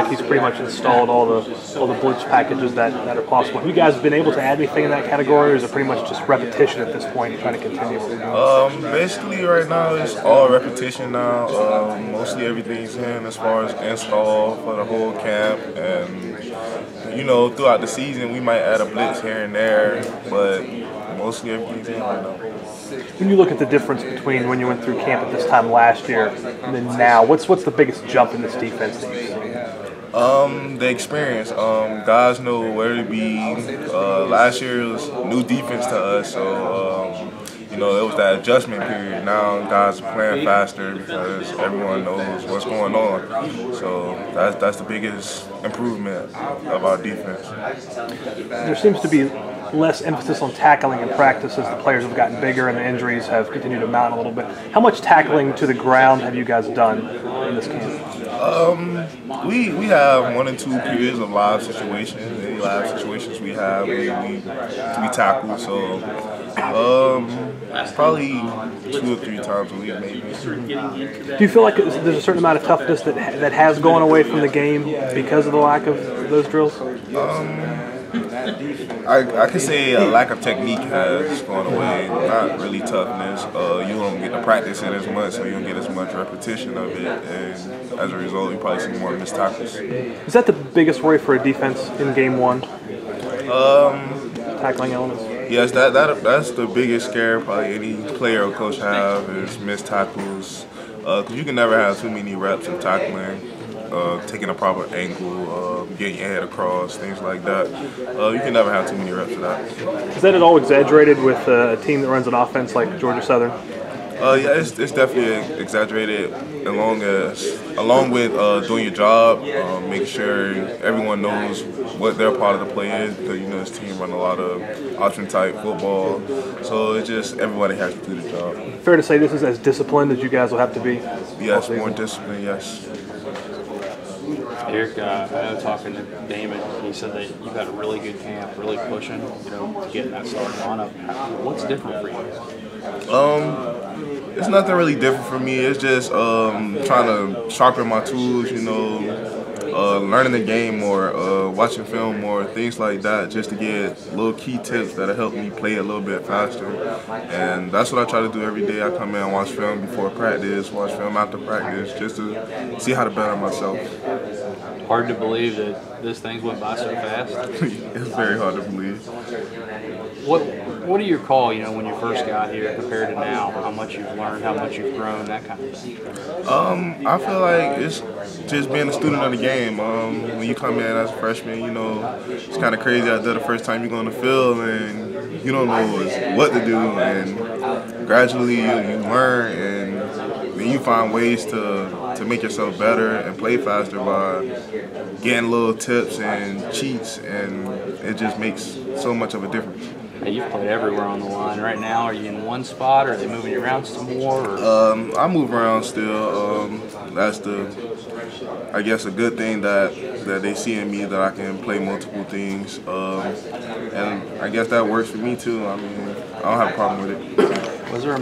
he's pretty much installed all the blitz packages that are possible. Have you guys been able to add anything in that category, or is it pretty much just repetition at this point and trying to continue what we're doing? Basically, right now it's all repetition now. Mostly everything's in as far as install for the whole camp, and you know, throughout the season we might add a blitz here and there, but mostly everything's in right now. When you look at the difference between when you went through camp at this time last year and then now, what's the biggest jump in this defense that you've seen? The experience. Guys know where to be. Last year was new defense to us, so you know, it was that adjustment period. Now guys are playing faster because everyone knows what's going on. So that's the biggest improvement of our defense. There seems to be less emphasis on tackling in practice as the players have gotten bigger and the injuries have continued to mount a little bit. How much tackling to the ground have you guys done in this camp? We have 1 and 2 periods of live situations. Any live situations we have, we tackle. So probably 2 or 3 times a week, maybe. Do you feel like there's a certain amount of toughness that has gone away from the game because of the lack of those drills? I could say a lack of technique has gone away, not really toughness. You don't get to practice it as much, so you don't get as much repetition of it, and as a result, you probably see more missed tackles. Is that the biggest worry for a defense in Game 1? Tackling elements? Yes, that's the biggest scare probably any player or coach have is missed tackles. Because you can never have too many reps of tackling. Taking a proper angle, getting your head across, things like that. You can never have too many reps of that. Is that at all exaggerated with a team that runs an offense like Georgia Southern? Yeah, it's definitely exaggerated along with doing your job, making sure everyone knows what their part of the play is, because you know this team run a lot of option type football, so it's just everybody has to do the job. Fair to say this is as disciplined as you guys will have to be? Yes, more disciplined, yes. Eric, I know talking to Damon, he said that you've had a really good camp, really pushing, you know, to get in that starting lineup. What's different for you? It's nothing really different for me. It's just trying to sharpen my tools, you know, learning the game more, watching film more, things like that, just to get little key tips that'll help me play a little bit faster. And that's what I try to do every day. I come in and watch film before practice, watch film after practice, just to see how to better myself. Hard to believe that this thing's went by so fast. It's very hard to believe. What do you recall, you know, when you first got here compared to now? How much you've learned, how much you've grown, that kind of thing? I feel like it's just being a student of the game. When you come in as a freshman, you know, it's kind of crazy out there the first time you go on the field and you don't know what to do, and gradually you learn, and then you find ways to make yourself better and play faster by getting little tips and cheats, and it just makes so much of a difference. Hey, you've played everywhere on the line. Right now, are you in one spot, or are they moving you around some more? Or? I move around still. That's I guess, a good thing that they see in me, that I can play multiple things. And I guess that works for me too. I mean, I don't have a problem with it. Was there a